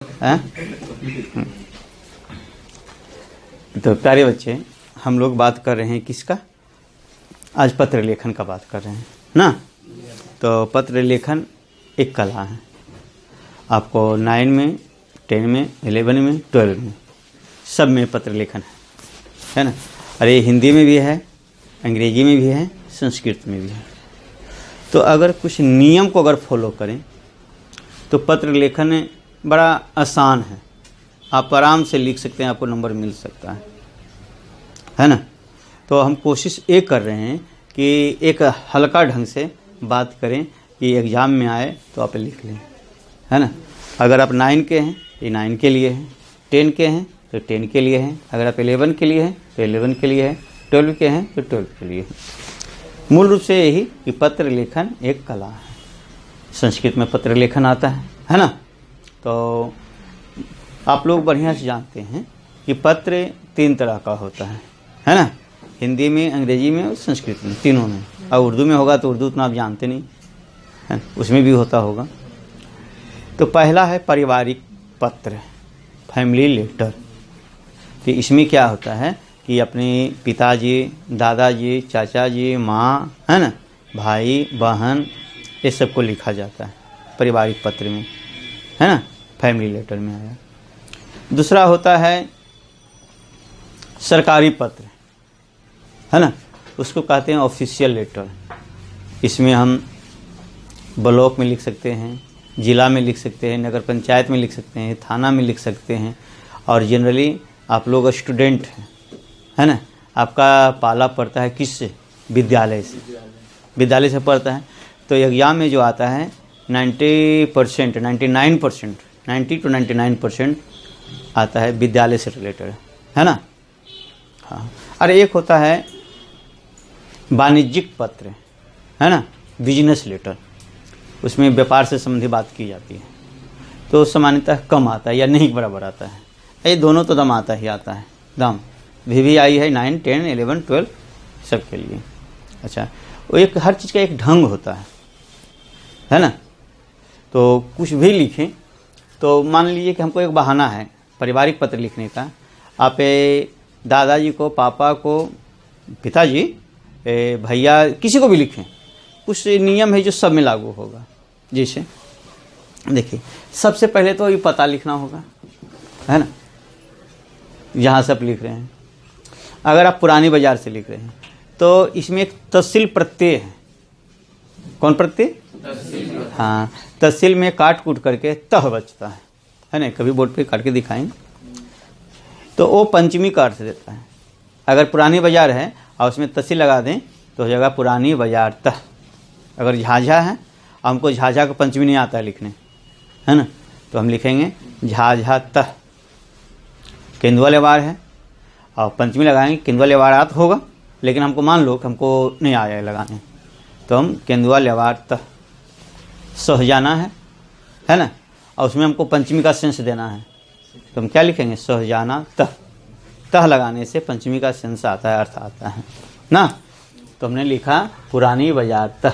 हैं? तो प्यारे बच्चे, हम लोग बात कर रहे हैं किसका? आज पत्र लेखन का बात कर रहे हैं ना। तो पत्र लेखन एक कला है। आपको 9 में, 10 में, 11 में, 12 में, सब में पत्र लेखन है ना। अरे हिंदी में भी है, अंग्रेजी में भी है, संस्कृत में भी है। तो अगर कुछ नियम को अगर फॉलो करें तो पत्र लेखन बड़ा आसान है। आप आराम से लिख सकते हैं, आपको नंबर मिल सकता है ना। तो हम कोशिश ये कर रहे हैं कि एक हल्का ढंग से बात करें कि एग्ज़ाम में आए तो आप लिख लें, है ना। अगर आप 9 के हैं ये 9 के लिए है, 10 के हैं तो 10 के लिए है, अगर आप 11 के लिए हैं तो 11 के लिए है, 12 के हैं तो 12 के लिए है। मूल रूप से यही कि पत्र लेखन एक कला है। संस्कृत में पत्र लेखन आता है ना। तो आप लोग बढ़िया से जानते हैं कि पत्र 3 तरह का होता है ना। हिंदी में, अंग्रेजी में और संस्कृत में, तीनों में। और उर्दू में होगा तो उर्दू उतना आप जानते नहीं है, उसमें भी होता होगा। तो पहला है पारिवारिक पत्र, फैमिली लेटर। कि इसमें क्या होता है कि अपने पिताजी, दादाजी, चाचा जी, माँ, है ना, भाई बहन, ये सबको लिखा जाता है पारिवारिक पत्र में, है ना। फैमिली लेटर में आया। दूसरा होता है सरकारी पत्र, है ना, उसको कहते हैं ऑफिशियल लेटर। इसमें हम ब्लॉक में लिख सकते हैं, ज़िला में लिख सकते हैं, नगर पंचायत में लिख सकते हैं, थाना में लिख सकते हैं। और जनरली आप लोग स्टूडेंट हैं, है ना, आपका पाला पड़ता है किससे? विद्यालय से। विद्यालय से पढ़ता है तो एग्ज़ाम में जो आता है 90%, 99%, 90 to 99% आता है विद्यालय से रिलेटेड, है ना। हाँ, अरे एक होता है वाणिज्यिक पत्र, है ना, बिजनेस लेटर। उसमें व्यापार से संबंधित बात की जाती है तो सामान्यतः कम आता है या नहीं बराबर आता है। ये दोनों तो दम आता ही आता है, दम भी आई है 9, 10, 11, 12 सब के लिए। अच्छा, वो एक हर चीज़ का एक ढंग होता है ना। तो कुछ भी लिखें तो मान लीजिए कि हमको एक बहाना है पारिवारिक पत्र लिखने का। आप दादाजी को, पापा को, पिताजी, भैया, किसी को भी लिखें, कुछ नियम है जो सब में लागू होगा। जैसे देखिए, सबसे पहले तो ये पता लिखना होगा, है ना, जहाँ से आप लिख रहे हैं। अगर आप पुरानी बाज़ार से लिख रहे हैं तो इसमें एक तहसील प्रत्यय है। कौन प्रत्यय? हाँ, तहसील में काट कूट करके तह बचता है ना। कभी बोर्ड पे काट के दिखाएं तो वो पंचमी का अर्थ देता है। अगर पुरानी बाज़ार है और उसमें तहसील लगा दें तो हो जाएगा पुरानी बाज़ार तह। अगर झाझा है और हमको झाझा का पंचमी नहीं आता है लिखने, है ना, तो हम लिखेंगे झाझा तह। केंदुआ लेवार है और पंचमी लगाएंगे, केंदुआ लेवारात होगा, लेकिन हमको मान लो कि हमको नहीं आया है लगाने तो हम केंदुआ लेवार तह। सहजाना है ना, और उसमें हमको पंचमी का सेंस देना है तो हम क्या लिखेंगे? सहजाना तह। तह लगाने से पंचमी का सेंस आता है, अर्थ आता है ना। तो हमने लिखा पुरानी बाजार तह।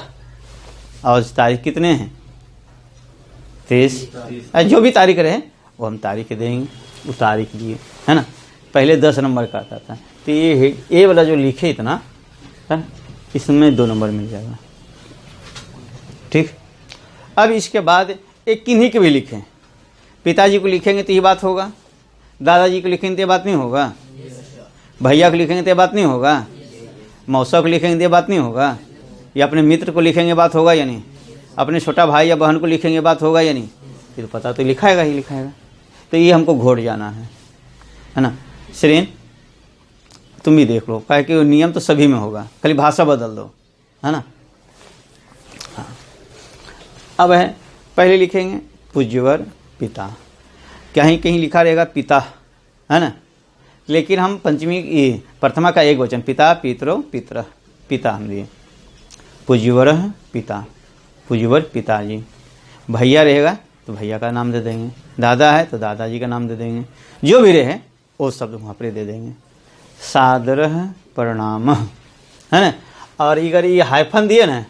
और तारीख कितने हैं? 23। जो भी तारीख रहे वो हम तारीख देंगे, वो तारीख दिए, है ना। पहले 10 नंबर का आता था तो ये वाला जो लिखे इतना, है ना, इसमें 2 नंबर मिल जाएगा। ठीक। अब इसके बाद एक किन्हीं के भी लिखें। पिताजी को लिखेंगे तो ये बात होगा, दादाजी को लिखेंगे तो ये बात नहीं होगा, भैया को लिखेंगे तो ये बात नहीं होगा, मौसा को लिखेंगे तो ये बात नहीं होगा, या अपने मित्र को लिखेंगे बात होगा या नहीं, अपने छोटा भाई या बहन को लिखेंगे बात होगा या नहीं। ये तो पता तो लिखाएगा ही लिखाएगा। तो ये हमको घोट जाना है ना। श्रेन तुम भी देख लो, कहे कि नियम तो सभी में होगा, खाली भाषा बदल दो, है ना। हाँ, अब है पहले लिखेंगे पूज्यवर पिता। कहीं कहीं लिखा रहेगा पिता, है ना, लेकिन हम पंचमी प्रथमा का एक वचन पिता, पितरो, पितर, पिता हम दिए। पूज्यवर पिता, पूज्यवर पिताजी। भैया रहेगा तो भैया का नाम दे देंगे, दादा है तो दादाजी का नाम दे देंगे, जो भी रहे वो शब्द वहाँ पर दे देंगे। सादर प्रणाम, है ना। और अगर ये हाइफन दिए ना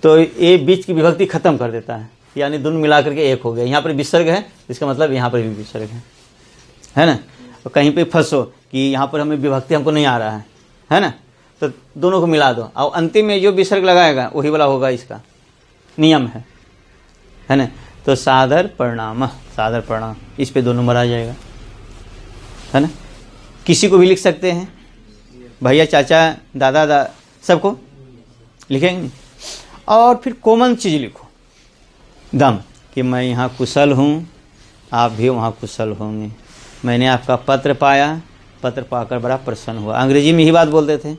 तो ये बीच की विभक्ति खत्म कर देता है, यानी दोनों मिला करके एक हो गया। यहाँ पर विसर्ग है, इसका मतलब यहाँ पर भी विसर्ग है ना। तो कहीं पे फंसो कि यहाँ पर हमें विभक्ति हमको नहीं आ रहा है ना, तो दोनों को मिला दो और अंतिम में जो विसर्ग लगाएगा वही वाला होगा, इसका नियम है ना। तो सादर प्रणाम, सादर प्रणाम, इस पे 2 नंबर आ जाएगा, है ना। किसी को भी लिख सकते हैं, भैया, चाचा, दादा, सबको लिखेंगे नहीं। और फिर कॉमन चीज़ लिखो, दम, कि मैं यहाँ कुशल हूँ, आप भी वहाँ कुशल होंगे। मैंने आपका पत्र पाया, पत्र पाकर बड़ा प्रसन्न हुआ। अंग्रेजी में ही बात बोलते थे,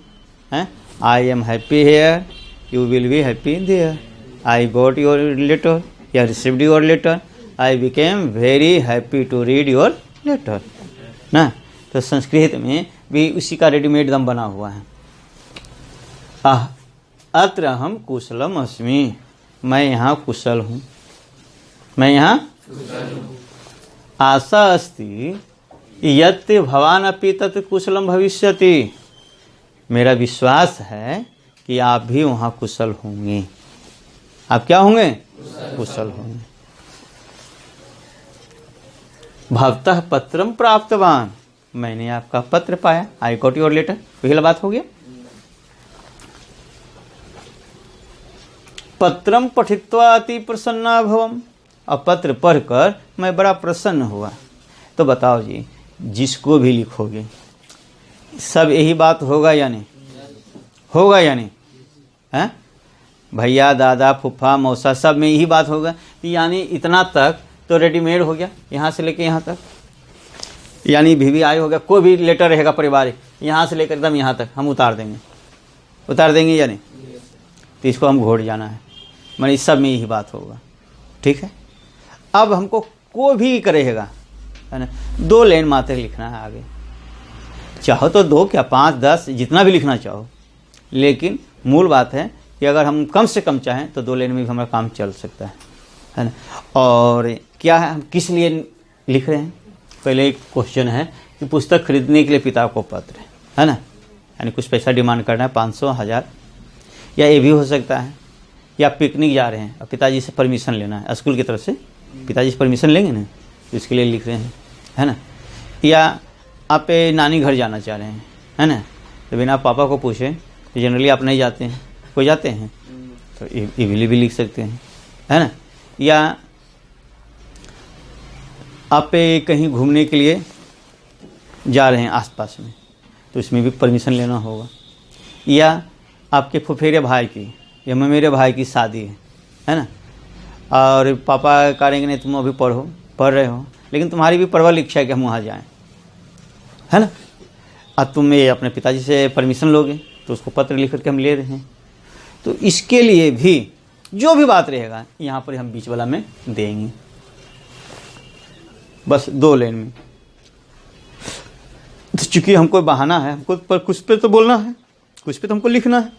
हैं, I am happy here, you will be happy there, I got your letter, या received your letter, I became very happy to read your letter ना। तो संस्कृत में भी उसी का रेडीमेड दम बना हुआ है। अत्र हम कुशलम अस्मि, मैं यहाँ कुशल हूँ, मैं यहाँ आशा अस्ति यत् भवान अपि तत् कुशलम भविष्यति, मेरा विश्वास है कि आप भी वहाँ कुशल होंगे। आप क्या होंगे? कुशल होंगे। भवतः पत्रम प्राप्तवान, मैंने आपका पत्र पाया, आई गॉट योर लेटर, पहला बात हो गया। पत्रम पठित्वा अति प्रसन्ना भवम, अब पत्र पढ़कर मैं बड़ा प्रसन्न हुआ। तो बताओ जी, जिसको भी लिखोगे सब यही बात होगा या नहीं? होगा या नहीं? हैं? भैया, दादा, फूफा, मौसा, सब में यही बात होगा। यानी इतना तक तो रेडीमेड हो गया, यहाँ से लेके यहाँ तक, यानी VVI हो गया। कोई भी लेटर रहेगा पारिवारिक, यहाँ से लेकर एकदम यहाँ तक हम उतार देंगे या नहीं? तो इसको हम घोट जाना है, मैंने इस सब में यही बात होगा। ठीक है, अब हमको कोई भी करेगा, है ना, 2 लाइन मात्र लिखना है आगे, चाहो तो 2 क्या 5 10 जितना भी लिखना चाहो, लेकिन मूल बात है कि अगर हम कम से कम चाहें तो 2 लाइन में भी हमारा काम चल सकता है ना। और क्या है, हम किस लिए लिख रहे हैं? पहले एक क्वेश्चन है कि पुस्तक खरीदने के लिए पिता को पत्र है ना, यानी कुछ पैसा डिमांड करना है, 500 1000, या ये भी हो सकता है, या पिकनिक जा रहे हैं और पिताजी से परमिशन लेना है, स्कूल की तरफ से पिताजी से परमिशन लेंगे ना, तो इसके लिए लिख रहे हैं, है ना। या आप नानी घर जाना चाह रहे हैं, है ना, तो बिना पापा को पूछे, तो जनरली आप नहीं जाते हैं, कोई जाते हैं, तो इविली भी लिख सकते हैं, है ना। या आप कहीं घूमने के लिए जा रहे हैं आसपास में, तो इसमें भी परमिशन लेना होगा। या आपके फुफेरे भाई की या मेरे भाई की शादी है ना, और पापा करेंगे नहीं, तुम अभी पढ़ रहे हो, लेकिन तुम्हारी भी प्रबल इच्छा है कि हम वहाँ जाएं, है ना। अब तुम ये अपने पिताजी से परमिशन लोगे, तो उसको पत्र लिख करके हम ले रहे हैं। तो इसके लिए भी जो भी बात रहेगा यहाँ पर हम बीच वाला में देंगे, बस 2 लाइन में। तो चूंकि हमको बहाना है, हमको पर कुछ पे तो बोलना है, कुछ पे तो हमको लिखना है,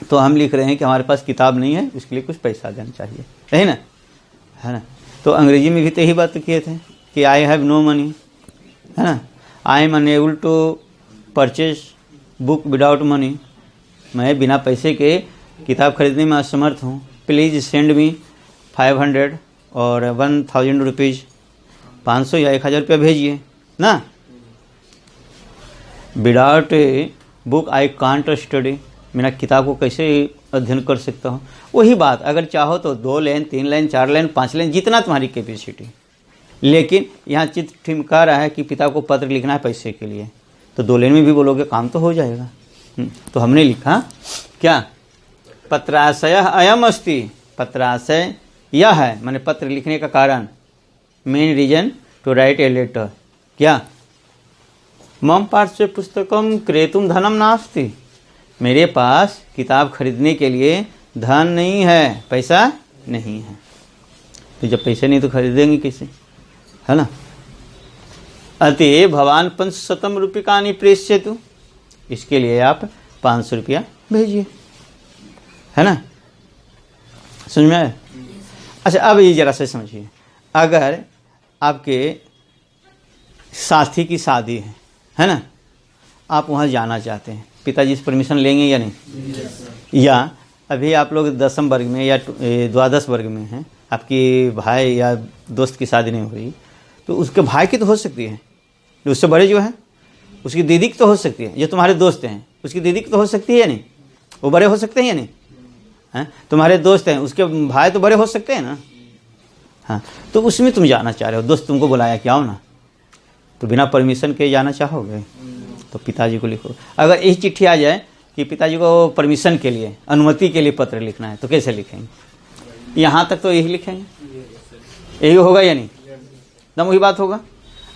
तो हम लिख रहे हैं कि हमारे पास किताब नहीं है, इसके लिए कुछ पैसा देना चाहिए, है ना, है ना। तो अंग्रेजी में भी तो यही बात किए थे कि आई हैव नो मनी, है ना, I am unable to purchase book without money, मैं बिना पैसे के किताब खरीदने में असमर्थ हूँ, प्लीज़ सेंड मी 500 और 1000 रुपीज़, 500 या 1000 रुपया भेजिए ना। Without book I can't study, मेरा किताब को कैसे अध्ययन कर सकता हूँ। वही बात, अगर चाहो तो 2 लाइन 3 लाइन 4 लाइन 5 लाइन, जितना तुम्हारी कैपेसिटी, लेकिन यहाँ चित्त ठिमका रहा है कि पिता को पत्र लिखना है पैसे के लिए, तो 2 लाइन में भी बोलोगे काम तो हो जाएगा। तो हमने लिखा क्या, पत्राशय अयम अस्ति, पत्राशय यह है, मैंने पत्र लिखने का कारण, main reason to write a letter, क्या, मम पार्श्वे पुस्तकम क्रेतुम धनम नास्ति, मेरे पास किताब खरीदने के लिए धन नहीं है, पैसा नहीं है। तो जब पैसे नहीं तो खरीदेंगे कैसे, है ना। अतः भवान 500 रूप्यकाणि प्रेषयतु, इसके लिए आप 500 रुपया भेजिए, है ना। समझ में आया? अच्छा, अब ये जरा से समझिए, अगर आपके साथी की शादी है ना, आप वहाँ जाना चाहते हैं, पिताजी से परमिशन लेंगे या नहीं? या अभी आप लोग 10वीं वर्ग में या 12वीं वर्ग में हैं, आपकी भाई या दोस्त की शादी नहीं हो रही, तो उसके भाई की तो हो सकती है, उससे बड़े जो हैं उसकी दीदी की तो हो सकती है, जो तुम्हारे दोस्त हैं उसकी दीदी की तो हो सकती है या नहीं, वो बड़े हो सकते हैं या नहीं हैं? तुम्हारे दोस्त हैं उसके भाई तो बड़े हो सकते हैं ना। हाँ, तो उसमें तुम जाना चाह रहे हो, दोस्त तुमको बुलाया कि आओ ना, तो बिना परमिशन के जाना चाहोगे? तो पिताजी को लिखो। अगर यही चिट्ठी आ जाए कि पिताजी को परमिशन के लिए, अनुमति के लिए पत्र लिखना है, तो कैसे लिखेंगे? यहाँ तक तो यही लिखेंगे, यही होगा या नहीं? एकदम वही बात होगा।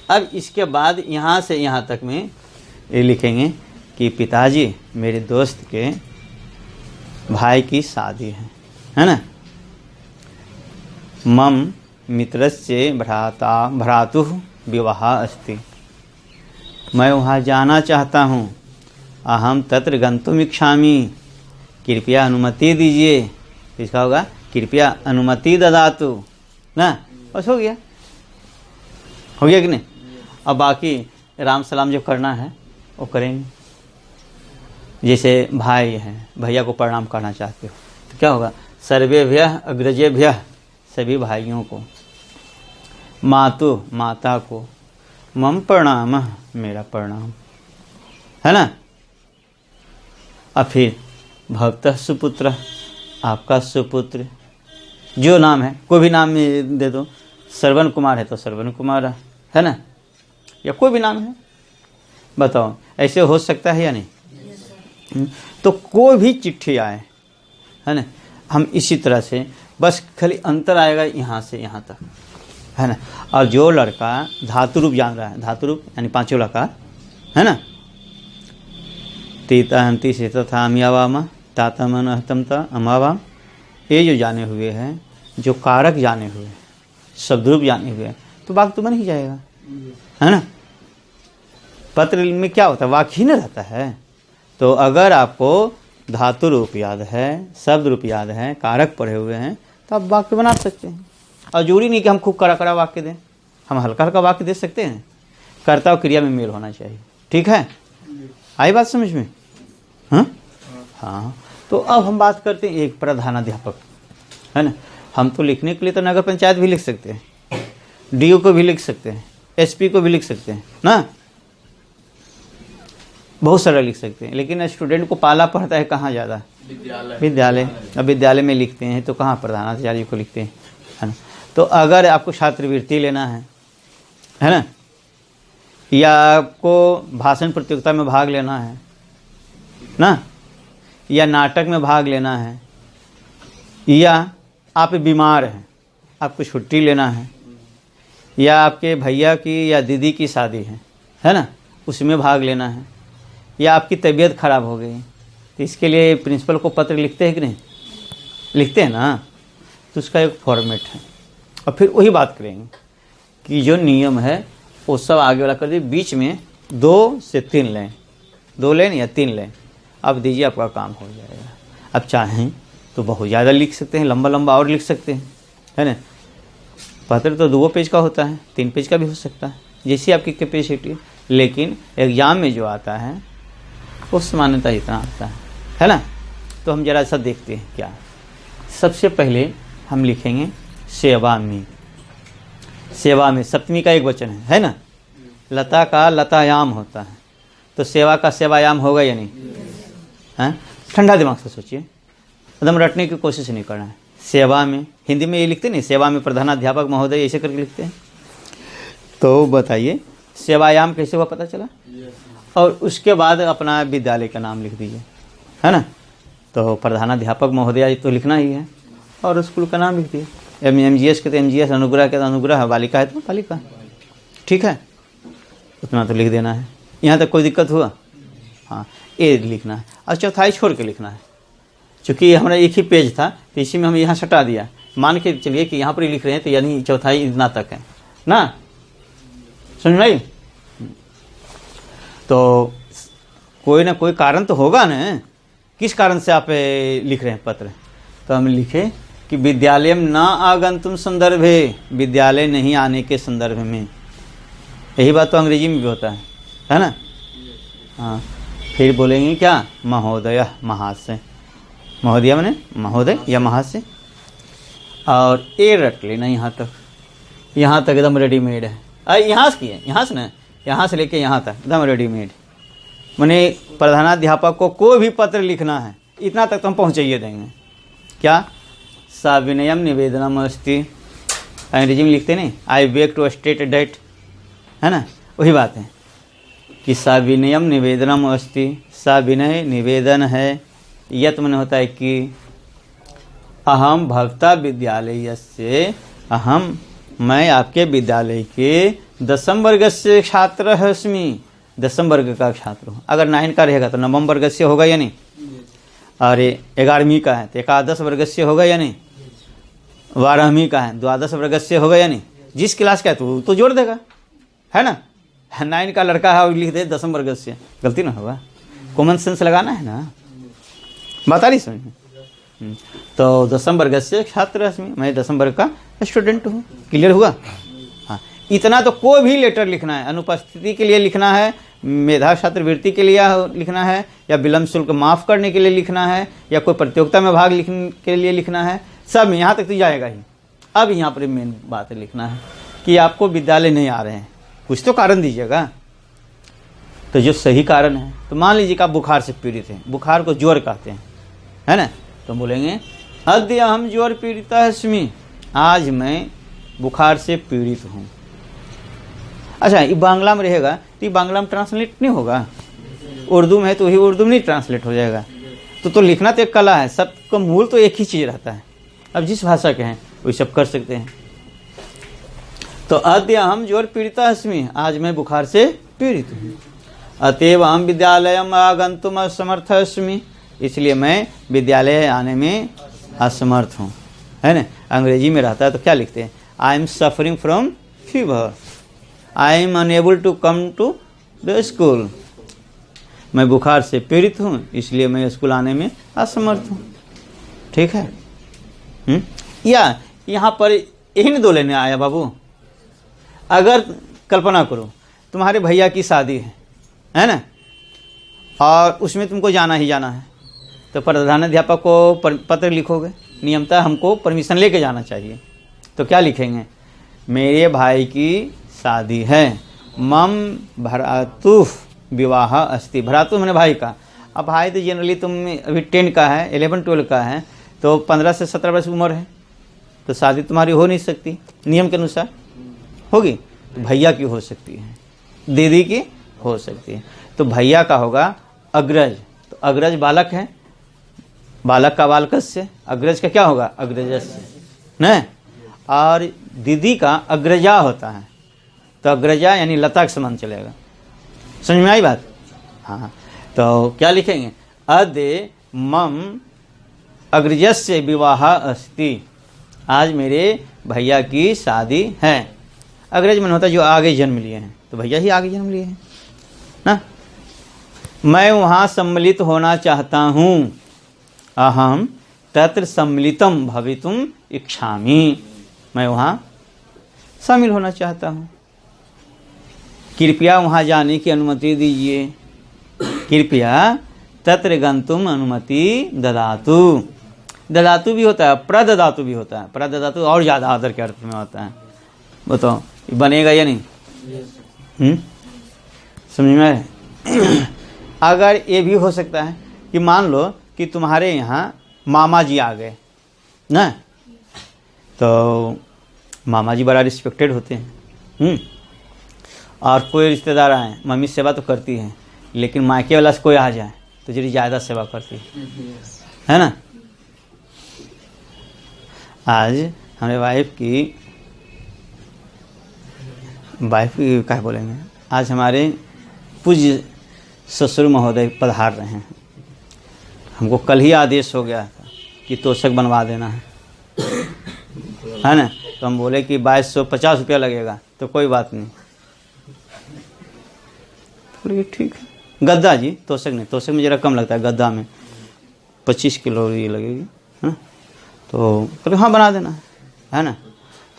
अब इसके बाद यहाँ से यहाँ तक में ये लिखेंगे कि पिताजी मेरे दोस्त के भाई की शादी है ना। मम मित्रस्य भ्रातुः विवाह अस्ति, मैं वहाँ जाना चाहता हूँ। अहम तत्र गंतुम इच्छामि, कृपया अनुमति दीजिए। इसका होगा कृपया अनुमति ददातु ना, बस हो गया कि नहीं। अब बाकी राम सलाम जो करना है वो करेंगे। जैसे भाई हैं, भैया को प्रणाम करना चाहते हो तो क्या होगा? सर्वेभ्यः अग्रजेभ्यः, सभी भाइयों को। मातु, माता को। मम प्रणाम, मेरा प्रणाम, है ना। अब फिर भक्तः सुपुत्र, आपका सुपुत्र, जो नाम है कोई भी नाम दे दो। श्रवण कुमार है तो श्रवण कुमार है ना, या कोई भी नाम है, बताओ ऐसे हो सकता है या नहीं? तो कोई भी चिट्ठी आए, है ना, हम इसी तरह से, बस खाली अंतर आएगा यहाँ से यहाँ तक, है ना। और जो लड़का धातु रूप जान रहा है, धातु रूप यानी पांचों लकार, है ना, तीता हंती से तथा अमियावामा ताता मन अहतम ता अमावाम, ये जो जाने हुए हैं, जो कारक जाने हुए, शब्द रूप जाने हुए, तो वाक्य तो बन ही जाएगा, है ना। पत्र में क्या होता है? वाक्य ही न रहता है। तो अगर आपको धातु रूप याद है, शब्द रूप याद है, कारक पढ़े हुए हैं, तो आप वाक्य बना सकते हैं। और जरूरी नहीं कि हम खूब कड़ा कड़ा वाक्य दें, हम हल्का हल्का वाक्य दे सकते हैं। कर्ता और क्रिया में मेल होना चाहिए, ठीक है। आई बात समझ में? हाँ। तो अब हम बात करते हैं एक प्रधानाध्यापक, है ना। हम तो लिखने के लिए तो नगर पंचायत भी लिख सकते हैं, डीओ को भी लिख सकते हैं, एसपी को भी लिख सकते हैं ना, बहुत सारा लिख सकते हैं। लेकिन स्टूडेंट को पाला पड़ता है कहाँ ज़्यादा? विद्यालय। अब विद्यालय में लिखते हैं तो कहाँ प्रधानाचार्य को लिखते हैं, है ना। तो अगर आपको छात्रवृत्ति लेना है ना, या आपको भाषण प्रतियोगिता में भाग लेना है ना, या नाटक में भाग लेना है, या आप बीमार हैं, आपको छुट्टी लेना है, या आपके भैया की या दीदी की शादी है ना, उसमें भाग लेना है, या आपकी तबीयत खराब हो गई, तो इसके लिए प्रिंसिपल को पत्र लिखते हैं कि नहीं? लिखते हैं ना। तो उसका एक फॉर्मेट है। और फिर वही बात करेंगे कि जो नियम है वो सब आगे वाला कर दीजिए, बीच में 2 से 3 लें, 2 लें या 3 लें, अब दीजिए, आपका काम हो जाएगा। अब चाहें तो बहुत ज़्यादा लिख सकते हैं, लंबा लंबा और लिख सकते हैं, है ना। पत्र तो 2 पेज का होता है, 3 पेज का भी हो सकता है, जैसी आपकी कैपेसिटी। लेकिन एग्जाम में जो आता है वो सामान्यतः इतना आता है ना। तो हम जरा सा देखते हैं क्या। सबसे पहले हम लिखेंगे सेवा में। सेवा में सप्तमी का एक वचन है ना। लता का लतायाम होता है, तो सेवा का सेवायाम होगा या नहीं? हैं? ठंडा दिमाग से सोचिए, एकदम रटने की कोशिश नहीं करना है। सेवा में, हिंदी में ये लिखते नहीं, सेवा में प्रधानाध्यापक महोदय ऐसे करके लिखते हैं। तो बताइए सेवायाम कैसे हुआ, पता चला? और उसके बाद अपना विद्यालय का नाम लिख दीजिए, है ना। तो प्रधानाध्यापक महोदय तो लिखना ही है, और स्कूल का नाम लिख दिए। MGS के तो MGS, अनुग्रह के तो अनुग्रह, बालिका है तो बालिका, ठीक है, उतना तो लिख देना है। यहाँ तक कोई दिक्कत हुआ? हाँ, ये लिखना है। और चौथाई छोड़ के लिखना है, चूँकि हमारा एक ही पेज था तो इसी में हम यहाँ सटा दिया। मान के चलिए कि यहाँ पर ही लिख रहे हैं, तो यानी चौथाई इतना तक है ना, समझ में आई? तो कोई ना कोई कारण तो होगा ना, किस कारण से आप लिख रहे हैं पत्र। तो हम लिखे कि विद्यालय में न आगंतुम संदर्भे, विद्यालय नहीं आने के संदर्भ में। यही बात तो अंग्रेजी में भी होता है ना। हाँ, फिर बोलेंगे क्या? महोदय, महाशय। महोदय माने महोदय या महाशय। और ए रट लेना यहाँ तक एकदम रेडीमेड है। यहाँ से किए, यहाँ से ना, यहाँ से लेके यहाँ तक एकदम रेडीमेड। मैंने प्रधानाध्यापक को कोई भी पत्र लिखना है इतना तक तो हम पहुँचाइए देंगे। क्या साविनयम निवेदनम अस्ति, अंग्रेजी में लिखते नहीं, I beg to state that, है ना, वही बात है कि साविनयम निवेदनम अस्ति। साविनय निवेदन है, यत मन होता है कि अहम भवता विद्यालय से, अहम मैं आपके विद्यालय के 10वीं वर्ग से छात्र अस्मि, 10वीं वर्ग का छात्र हूँ। अगर 9 का रहेगा तो 9वीं वर्ग से होगा या नहीं, और 11वीं का है तो 11 वर्ग से होगा या नहीं, 12वीं का है 12 वर्ग से होगा या नहीं। जिस क्लास का है तो जोड़ देगा, है ना। 9 का लड़का है और लिख दे 10वीं वर्ग से, गलती ना होगा। कॉमन सेंस लगाना है ना, बता रही समझ में। तो 10वीं वर्ग से छात्र अस्मि, मैं 10वीं वर्ग का स्टूडेंट हूँ। क्लियर हुआ। हाँ, इतना तो कोई भी लेटर लिखना है, अनुपस्थिति के लिए लिखना है, मेधा छात्रवृत्ति के लिए लिखना है, या विलम्ब शुल्क माफ़ करने के लिए लिखना है, या कोई प्रतियोगिता में भाग लिखने के लिए लिखना है, सब यहाँ तक तो जाएगा ही। अब यहाँ पर मेन बात लिखना है कि आपको विद्यालय नहीं आ रहे हैं, कुछ तो कारण दीजिएगा। तो जो सही कारण है, तो मान लीजिए कि आप बुखार से पीड़ित हैं, बुखार को ज्वर कहते हैं, है ना, तो बोलेंगे अद्य अहम ज्वर पीड़िता अस्मि, आज मैं बुखार से पीड़ित हूँ। अच्छा, ये बांग्ला में रहेगा तो ये बांग्ला में ट्रांसलेट नहीं होगा, उर्दू में है तो ही उर्दू में नहीं ट्रांसलेट हो जाएगा। तो लिखना तो एक कला है, सबका मूल तो एक ही चीज़ रहता है। अब जिस भाषा के हैं वही सब कर सकते हैं। तो अद्य अहम ज्वर पीड़िता अस्मि, आज मैं बुखार से पीड़ित हूँ। अतएव अहम विद्यालयम आगंतुम असमर्थ अस्मि, इसलिए मैं विद्यालय आने में असमर्थ हूँ, है ना। अंग्रेजी में रहता है तो क्या लिखते हैं, I am suffering from fever, I am unable to come to the school, मैं बुखार से पीड़ित हूँ इसलिए मैं स्कूल आने में असमर्थ हूँ। ठीक है। या यहाँ पर यही दो लेने आया बाबू। अगर कल्पना करो तुम्हारे भैया की शादी है ना, और उसमें तुमको जाना ही जाना है, तो प्रधानाध्यापक को पत्र लिखोगे, नियमतः हमको परमिशन लेके जाना चाहिए। तो क्या लिखेंगे, मेरे भाई की शादी है, मम भ्रातु विवाह अस्ति, भ्रातु मैंने भाई का। अब भाई तो जनरली तुम अभी 10 का है, 11-12 का है, तो 15 से 17 वर्ष उम्र है, तो शादी तुम्हारी हो नहीं सकती, नियम के अनुसार होगी। तो भैया की हो सकती है, दीदी की हो सकती है। तो भैया का होगा अग्रज, तो अग्रज बालक है, बालक का बालकस्य, अग्रज का क्या होगा, अग्रजस्य, न। और दीदी का अग्रजा होता है, तो अग्रजा यानी लता के समान चलेगा। समझ में आई बात। हाँ, तो क्या लिखेंगे, अद्य मम अग्रजस्य विवाह अस्ति, आज मेरे भैया की शादी है। अग्रज मन होता है जो आगे जन्म लिए हैं, तो भैया ही आगे जन्म लिए हैं ना। मैं वहाँ सम्मिलित होना चाहता हूँ, अहम तत्र सम्मिलितम भवितुम इच्छामि, मैं वहाँ शामिल होना चाहता हूँ, कृपया वहाँ जाने की अनुमति दीजिए, कृपया तत्र गंतुम अनुमति ददातु। ददातु भी होता है, प्रददातु भी होता है, प्रददातु और ज़्यादा आदर के अर्थ में होता है। बताओ बनेगा या नहीं, समझ में। अगर ये भी हो सकता है कि मान लो कि तुम्हारे यहाँ मामा जी आ गए ना, तो मामा जी बड़ा रिस्पेक्टेड होते हैं, और कोई रिश्तेदार आए, मम्मी सेवा तो करती है, लेकिन मायके वाला से कोई आ जाए तो जरी ज़्यादा सेवा करती है ना। आज हमारे वाइफ की क्या बोलेंगे, आज हमारे पूज्य ससुर महोदय पधार रहे हैं। हमको कल ही आदेश हो गया था कि तोशक बनवा देना है ना, तो हम बोले कि 2250 रुपया लगेगा, तो कोई बात नहीं, बोले ठीक है। गद्दा जी, तोशक नहीं, तोशक में ज़रा कम लगता है, गद्दा में 25 किलो ये लगेगी, है ना। तो बोले हाँ बना देना है ना।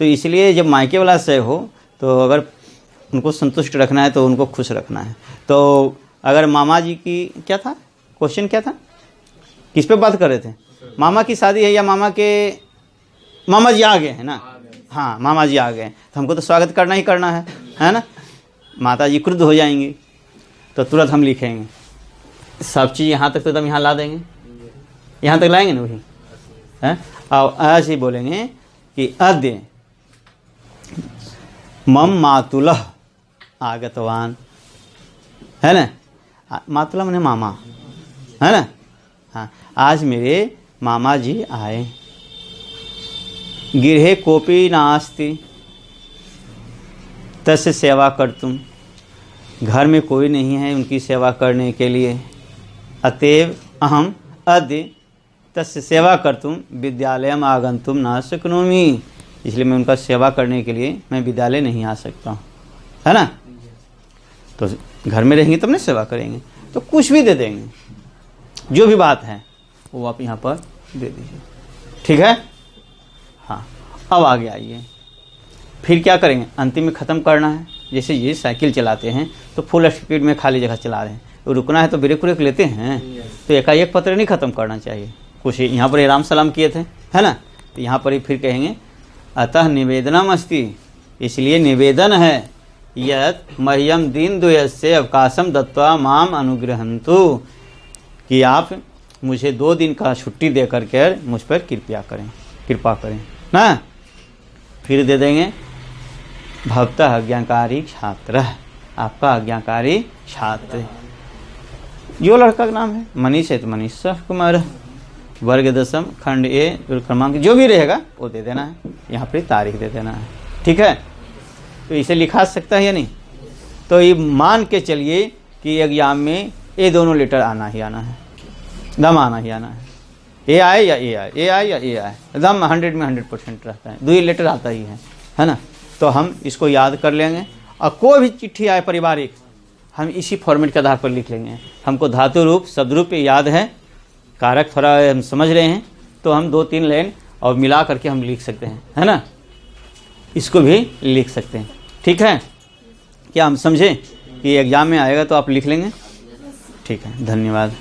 तो इसलिए जब मायके वाला से हो तो अगर उनको संतुष्ट रखना है तो उनको खुश रखना है। तो अगर मामा जी की क्या था क्वेश्चन, क्या था, किस पे बात कर रहे थे, मामा की शादी है या मामा के मामा जी आ गए हैं ना, हाँ मामा जी आ गए हैं, तो हमको तो स्वागत करना ही करना है ना। माता जी क्रुद्ध हो जाएंगी तो तुरंत हम लिखेंगे सब चीज़ यहाँ तक, तो एकदम यहाँ ला देंगे, यहाँ तक लाएंगे ना वही है। और ऐसे ही बोलेंगे कि अद्य मम मातुलः आगतवान, है ना, मातुला मैंने मामा, है ना, हाँ आज मेरे मामा जी आए। गृहे कोपी नास्ति तस्य सेवा कर्तुम, घर में कोई नहीं है उनकी सेवा करने के लिए। अतएव अहम अद्य तस्य सेवा कर्तुम विद्यालयम आगंतुम न शक्नोमि, इसलिए मैं उनका सेवा करने के लिए मैं विद्यालय नहीं आ सकता हूँ, है ना। तो घर में रहेंगे तब ना सेवा करेंगे, तो कुछ भी दे देंगे, जो भी बात है वो आप यहाँ पर दे दीजिए, ठीक है। हाँ अब आगे आइए, फिर क्या करेंगे, अंतिम में ख़त्म करना है। जैसे ये साइकिल चलाते हैं तो फुल स्पीड में खाली जगह चला रहे हैं, तो रुकना है तो ब्रेक व्रेक लेते हैं, तो एकाएक पत्र नहीं ख़त्म करना चाहिए। कुछ यहाँ पर राम सलाम किए थे, है ना, तो यहाँ पर ही फिर कहेंगे अतः निवेदनम अस्ति, इसलिए निवेदन है, यत मह्यम दीन द्वयस्य अवकाशम दत्वा माम अनुग्रहन्तु, कि आप मुझे 2 दिन का छुट्टी दे करके मुझ पर कृपा करें ना। फिर दे देंगे भवतः आज्ञाकारी छात्र, आपका आज्ञाकारी छात्र। जो लड़का का नाम है मनीष है तो मनीष कुमार, वर्ग 10 खंड ए क्रमांक जो भी रहेगा वो दे देना है, यहाँ पर तारीख दे देना है, ठीक है। तो इसे लिखा सकता है या नहीं। तो ये मान के चलिए कि एग्जाम में ये दोनों लेटर आना ही आना है, दम आना ही आना है, ए आए या ए आए, ए आए या ए आए, दम 100 में 100% रहता है, 2 लेटर आता ही है ना। तो हम इसको याद कर लेंगे, और कोई भी चिट्ठी आए पारिवारिक हम इसी फॉर्मेट के आधार पर लिख लेंगे। हमको धातु रूप शब्द रूप याद है, कारक थोड़ा हम समझ रहे हैं, तो हम 2-3 लाइन और मिला करके हम लिख सकते हैं, है ना, इसको भी लिख सकते हैं, ठीक है। क्या हम समझे कि एग्जाम में आएगा तो आप लिख लेंगे, ठीक है, धन्यवाद।